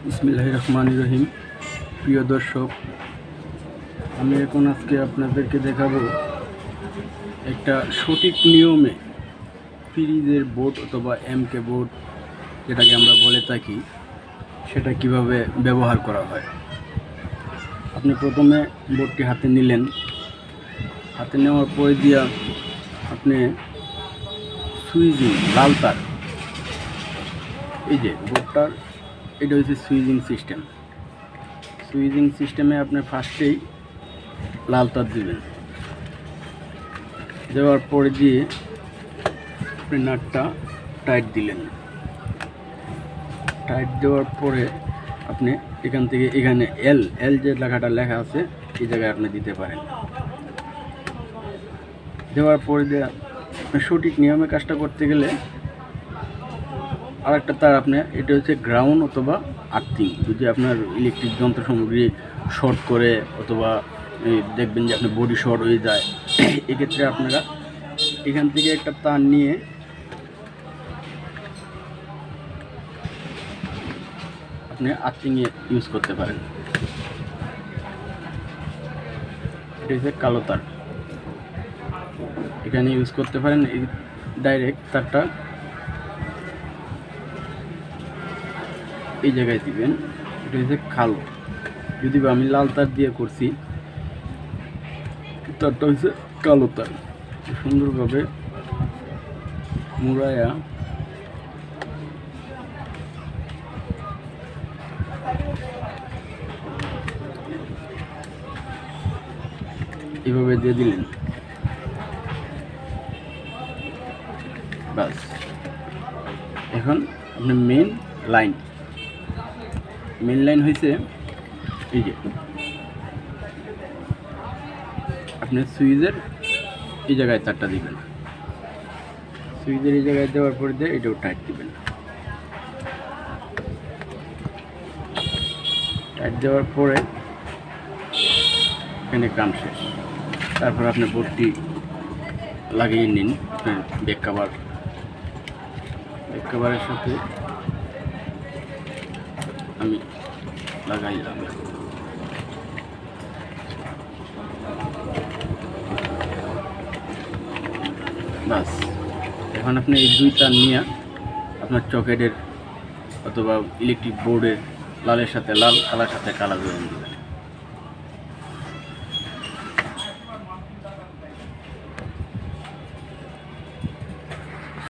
বিসমিল্লাহির রহমানির রহিম। প্রিয় দর্শক, আমি এখন আজকে আপনাদেরকে দেখাবো একটা সঠিক নিয়মে ফ্রিজের বোর্ড অথবা এমকে বোর্ড যেটাকে আমরা বলে থাকি সেটা কিভাবে ব্যবহার করা হয়। আপনি প্রথমে বোর্ডটি হাতে নিলেন, হাতে নেওয়ার পরে দিয়া আপনি সুইচিং লাল তার, এই যে বোর্ডটার এটা হচ্ছে সুইচিং সিস্টেমে আপনি ফার্স্টেই লাল তার দিবেন, দেওয়ার পরে দিয়ে আপনি নাটটা টাইট দিলেন। টাইট দেওয়ার পরে আপনি এখান থেকে এখানে এল যে লেখাটা লেখা আছে এই জায়গায় আপনি দিতে পারেন। দেওয়ার পরে দিয়ে আপনি সঠিক নিয়মে কাজটা করতে গেলে আরেকটা তার আপনি, এটা হচ্ছে গ্রাউন্ড অথবা আর্থিং। যদি আপনার ইলেকট্রিক যন্ত্র সামগ্রী শর্ট করে অথবা দেখবেন যে আপনার বডি শর্ট হয়ে যায়, এক্ষেত্রে আপনারা এখান থেকে একটা তার নিয়ে আপনি আর্থিংয়ে ইউজ করতে পারেন। এটা হচ্ছে কালো তার, এখানে ইউজ করতে পারেন। এই ডাইরেক্ট তারটা এই জায়গায় দিবেন, এটা হচ্ছে কালো। যদি আমি লাল তার দিয়ে করছি, তারটা হচ্ছে কালো তার। সুন্দরভাবে মুড়াইয়া এভাবে দিয়ে দিলেন, বাস। এখন আপনার মেন লাইন হয়েছে এই যে আপনি সুইচের এই জায়গায় তারটা দিবেন, সুইচের এই জায়গায় দেওয়ার পরে দিয়ে এটাও টাইট দিবেন। টাইট দেওয়ার পরে এখানে কাম শেষ। তারপর আপনি বোর্ডটি লাগিয়ে নিন আপনার ব্যাক কাভারের সাথে আমি লাগাইলাম। বাস, এখন আপনি এই দুই তার নিয়ে আপনার চকেটের অথবা ইলেকট্রিক বোর্ডের লালের সাথে লাল, কালার সাথে কালা জোড়া দেবেন।